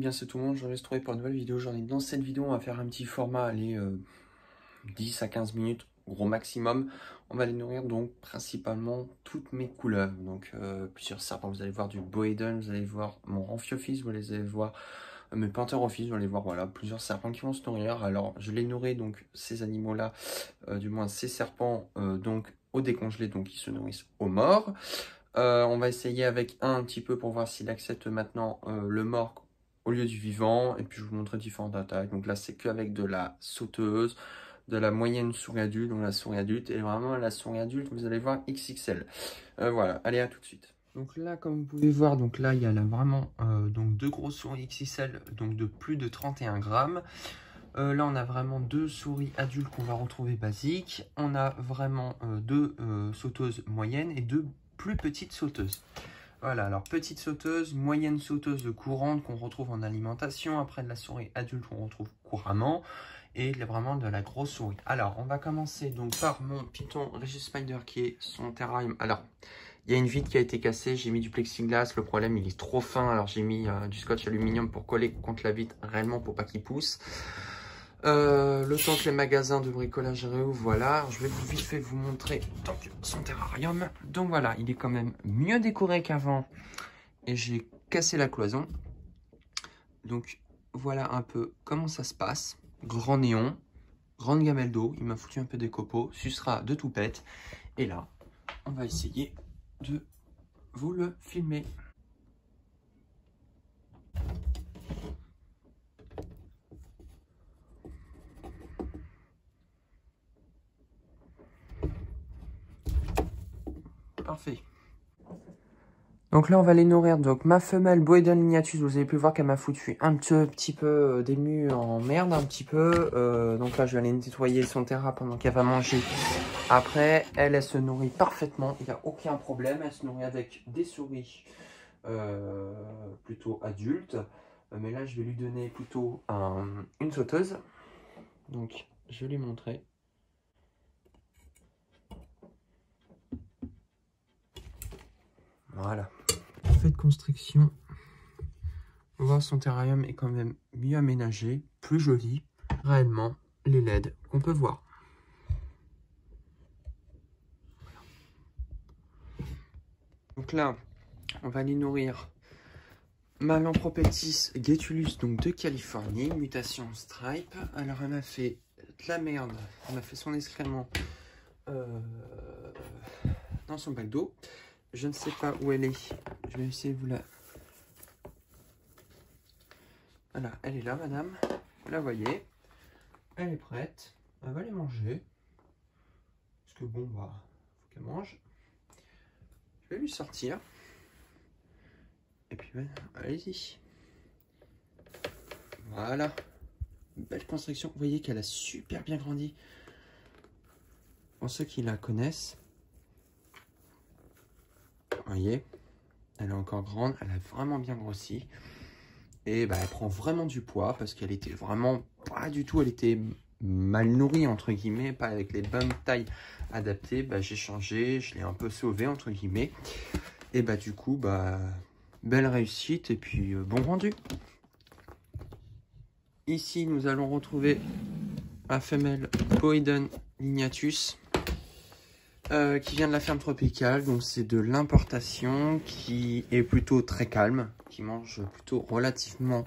bien c'est tout le monde, je vais se retrouver pour une nouvelle vidéo. Dans cette vidéo, on va faire un petit format, 10 à 15 minutes, gros maximum. On va les nourrir donc principalement toutes mes couleurs. Donc plusieurs serpents, vous allez voir du Boyden, vous allez voir mon Amphiophis, vous allez voir mes Pantherophis, vous allez voir voilà, plusieurs serpents qui vont se nourrir. Alors je les nourris donc ces animaux-là, du moins ces serpents, donc au décongelé, donc ils se nourrissent au mort. On va essayer avec un petit peu pour voir s'il accepte maintenant le mort au lieu du vivant. Et puis je vous montrer différentes attaques. Donc là c'est qu'avec de la sauteuse, de la moyenne souris adulte, donc la souris adulte. Et vraiment la souris adulte, vous allez voir XXL. Voilà, allez à tout de suite. Donc là comme vous pouvez voir, donc là il y a là vraiment donc deux grosses souris XXL, donc de plus de 31 grammes. Là, on a vraiment deux souris adultes qu'on va retrouver basiques. On a vraiment deux sauteuses moyennes et deux plus petites sauteuses. Voilà, alors petite sauteuse, moyenne sauteuse courante qu'on retrouve en alimentation. Après, de la souris adulte qu'on retrouve couramment. Et vraiment de la grosse souris. Alors, on va commencer donc par mon Python Regispider qui est son terrarium. Alors, il y a une vitre qui a été cassée, j'ai mis du plexiglas, le problème il est trop fin, alors j'ai mis du scotch aluminium pour coller contre la vitre réellement pour pas qu'il pousse. Le temps que les magasins de bricolage réouvrent, voilà, je vais vite fait vous montrer donc, son terrarium. Donc voilà, il est quand même mieux décoré qu'avant et j'ai cassé la cloison. Donc voilà un peu comment ça se passe. Grand néon, grande gamelle d'eau, il m'a foutu un peu des copeaux, sucera de tout pète. Et là, on va essayer de vous le filmer. Parfait. Donc là, on va les nourrir. Donc ma femelle Boyden lignatus, vous avez pu voir qu'elle m'a foutu un petit peu d'ému en merde, un petit peu. Donc là, je vais aller nettoyer son terrain pendant qu'elle va manger. Après, elle se nourrit parfaitement. Il n'y a aucun problème. Elle se nourrit avec des souris plutôt adultes. Mais là, je vais lui donner plutôt une sauteuse. Donc, je vais lui montrer. Voilà. Fait de construction. On voit son terrarium est quand même mieux aménagé, plus joli. Réellement, les LED qu'on peut voir. Voilà. Donc là, on va les nourrir. Ma Lampropeltis Getulus, donc de Californie, mutation stripe. Alors elle m'a fait de la merde, elle m'a fait son excrément dans son bac d'eau. Je ne sais pas où elle est. Je vais essayer de vous la... Voilà, elle est là, madame. Vous la voyez. Elle est prête. Elle va les manger. Parce que bon, bah, faut qu'elle mange. Je vais lui sortir. Et puis, ben, allez-y. Voilà. Belle construction. Vous voyez qu'elle a super bien grandi. Pour ceux qui la connaissent. Vous voyez. Elle est encore grande. Elle a vraiment bien grossi. Et bah, elle prend vraiment du poids parce qu'elle était vraiment pas du tout, elle était mal nourrie entre guillemets, pas avec les bonnes tailles adaptées. Bah, j'ai changé, je l'ai un peu sauvé entre guillemets. Et bah du coup, bah belle réussite et puis bon rendu. Ici, nous allons retrouver la femelle Boyden lignatus. Qui vient de la ferme tropicale, donc c'est de l'importation, qui est plutôt très calme, qui mange plutôt relativement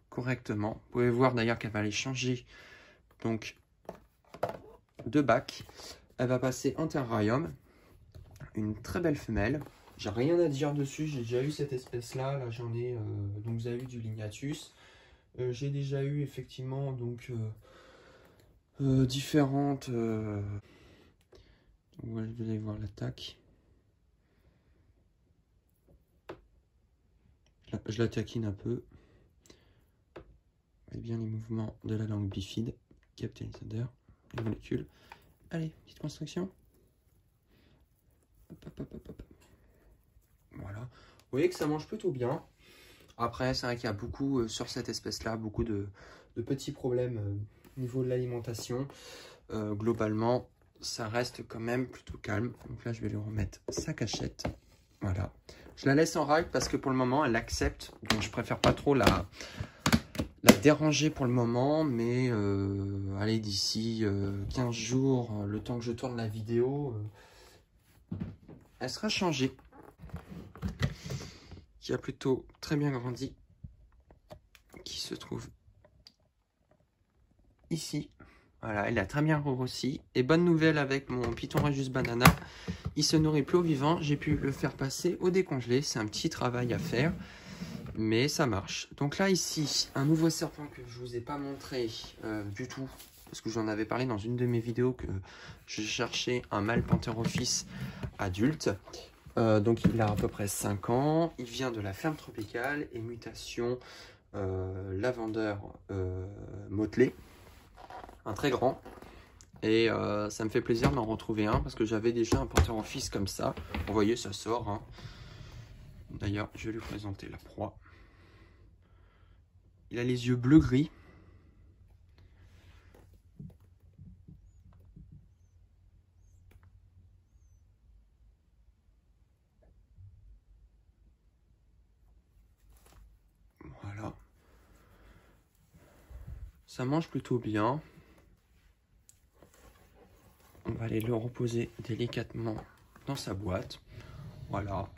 correctement. Vous pouvez voir d'ailleurs qu'elle va aller changer donc de bac. Elle va passer en terrarium, une très belle femelle. J'ai rien à dire dessus, j'ai déjà eu cette espèce là, j'en ai, donc vous avez vu du lignatus. J'ai déjà eu effectivement donc différentes... Voilà, vous allez voir l'attaque. Je la taquine un peu. Et bien les mouvements de la langue bifide. Capitalisateur. Les molécules. Allez, petite construction. Hop, hop, hop, hop, hop. Voilà. Vous voyez que ça mange plutôt bien. Après, c'est vrai qu'il y a beaucoup sur cette espèce-là, beaucoup de petits problèmes au niveau de l'alimentation. Globalement, ça reste quand même plutôt calme. Donc là, je vais lui remettre sa cachette. Voilà. Je la laisse en règle parce que pour le moment, elle accepte. Donc, je préfère pas trop la déranger pour le moment. Mais allez, d'ici 15 jours, le temps que je tourne la vidéo, elle sera changée. Qui a plutôt très bien grandi. Qui se trouve ici. Voilà, il a très bien grossi. Et bonne nouvelle avec mon Python Regius Banana. Il se nourrit plus au vivant. J'ai pu le faire passer au décongelé. C'est un petit travail à faire. Mais ça marche. Donc là, ici, un nouveau serpent que je vous ai pas montré du tout. Parce que j'en avais parlé dans une de mes vidéos que je cherchais un mâle Pantherophis adulte. Donc il a à peu près 5 ans. Il vient de la ferme tropicale et mutation lavandeur motelé. Un très grand. Et ça me fait plaisir d'en retrouver un parce que j'avais déjà un Pantherophis comme ça. Vous voyez, ça sort. Hein. D'ailleurs, je vais lui présenter la proie. Il a les yeux bleu-gris. Voilà. Ça mange plutôt bien. On va aller le reposer délicatement dans sa boîte. Voilà.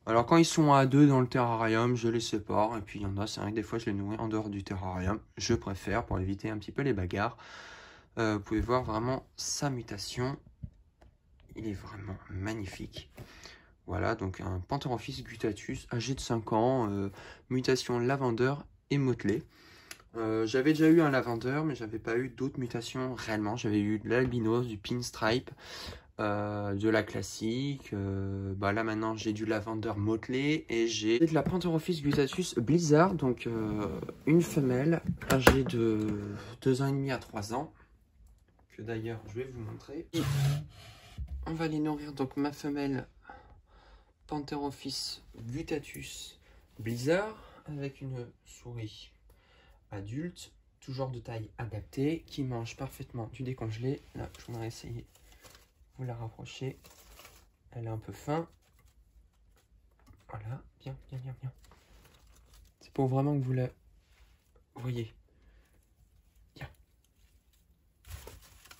Alors quand ils sont à deux dans le terrarium, je les sépare. Et puis il y en a, c'est vrai que des fois je les nourris en dehors du terrarium. Je préfère pour éviter un petit peu les bagarres. Vous pouvez voir vraiment sa mutation. Il est vraiment magnifique. Voilà, donc un Pantherophis guttatus âgé de 5 ans. Mutation lavandeur et motelé. J'avais déjà eu un lavandeur, mais j'avais pas eu d'autres mutations réellement. J'avais eu de l'albinos, du pinstripe, de la classique. Là maintenant j'ai du lavandeur motelé et j'ai de la Pantherophis guttatus blizzard, donc une femelle âgée de 2 ans et demi à 3 ans, que d'ailleurs je vais vous montrer. Et on va les nourrir, donc ma femelle Pantherophis guttatus blizzard avec une souris adulte, toujours de taille adaptée, qui mange parfaitement du décongelé. Là, je voudrais essayer de vous la rapprocher. Elle est un peu fin. Voilà, bien, bien, bien, bien. C'est pour vraiment que vous la voyez. Bien.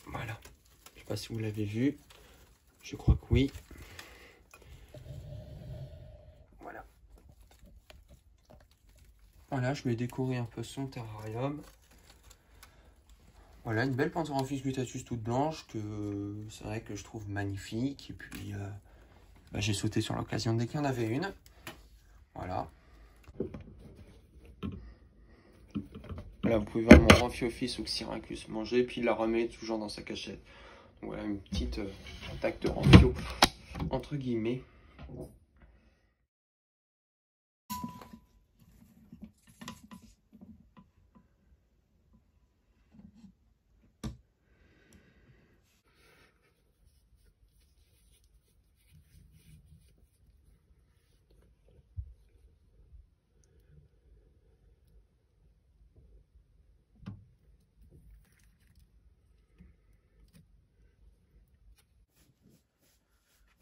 Voilà. Je sais pas si vous l'avez vu. Je crois que oui. Voilà. Voilà, je vais décorer un peu son terrarium. Voilà, une belle Pantherophis guttatus toute blanche que c'est vrai que je trouve magnifique. Et puis, j'ai sauté sur l'occasion dès qu'il y en avait une. Voilà. Là, vous pouvez voir mon Amphiophis ou Xeracus manger, puis il la remet toujours dans sa cachette. Donc, voilà, une petite attaque de Amphio, entre guillemets.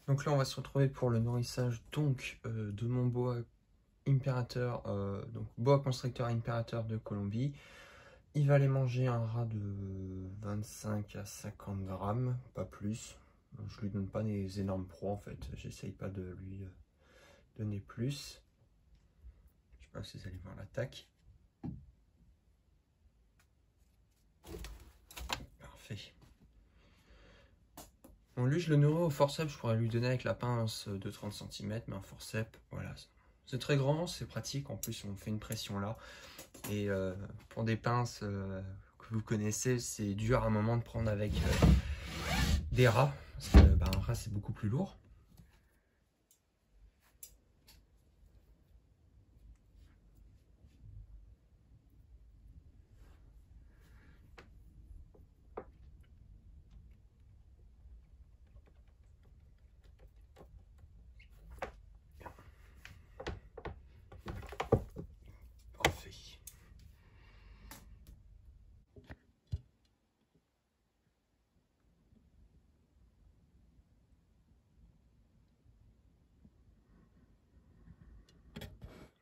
Donc là, on va se retrouver pour le nourrissage de mon boa impérateur, donc boa constricteur impérateur de Colombie. Il va aller manger un rat de 25 à 50 grammes, pas plus. Je lui donne pas des énormes proies en fait, j'essaye pas de lui donner plus. Je sais pas si vous allez voir l'attaque. Parfait. Bon, lui, je le nourris au forceps, je pourrais lui donner avec la pince de 30 cm, mais un forceps, voilà. C'est très grand, c'est pratique, en plus on fait une pression là. Et pour des pinces que vous connaissez, c'est dur à un moment de prendre avec des rats, parce que un rat c'est beaucoup plus lourd.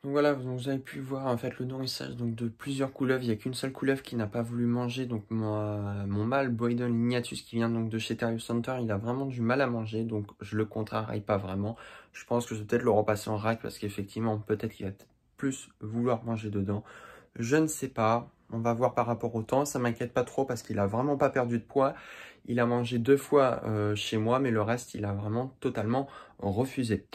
Donc voilà, donc vous avez pu voir en fait le nourrissage donc, de plusieurs couleuvres. Il n'y a qu'une seule couleuvre qui n'a pas voulu manger. Donc mon mâle Boydon lignatus qui vient donc de chez Terrier Center, il a vraiment du mal à manger. Donc je le contrarie pas vraiment. Je pense que je vais peut-être le repasser en rack parce qu'effectivement peut-être qu'il va plus vouloir manger dedans. Je ne sais pas. On va voir par rapport au temps. Ça m'inquiète pas trop parce qu'il a vraiment pas perdu de poids. Il a mangé 2 fois chez moi, mais le reste, il a vraiment totalement refusé.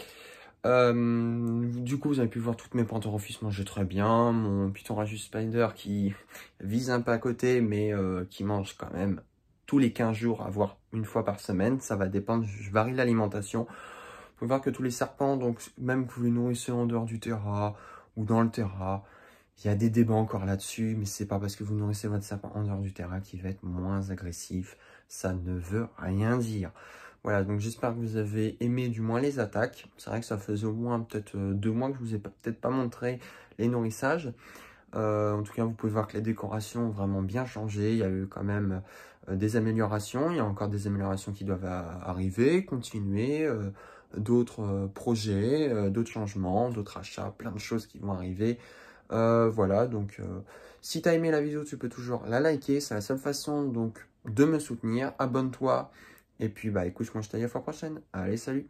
Du coup, vous avez pu voir toutes mes panthérophytes manger très bien. Mon Python Ragus Spider qui vise un peu à côté, mais qui mange quand même tous les 15 jours, voire une fois par semaine. Ça va dépendre, je varie l'alimentation. Vous pouvez voir que tous les serpents, donc même que vous les nourrissez en dehors du terra ou dans le terra, il y a des débats encore là-dessus, mais c'est pas parce que vous nourrissez votre serpent en dehors du terra qu'il va être moins agressif. Ça ne veut rien dire. Voilà, donc j'espère que vous avez aimé du moins les attaques. C'est vrai que ça faisait au moins peut-être 2 mois que je vous ai peut-être pas montré les nourrissages. En tout cas, vous pouvez voir que les décorations ont vraiment bien changé. Il y a eu quand même des améliorations. Il y a encore des améliorations qui doivent arriver, continuer. D'autres projets, d'autres changements, d'autres achats, plein de choses qui vont arriver. Voilà, donc si tu as aimé la vidéo, tu peux toujours la liker. C'est la seule façon donc de me soutenir. Abonne-toi. Et puis, bah écoute, moi je te dis à la fois prochaine. Allez, salut!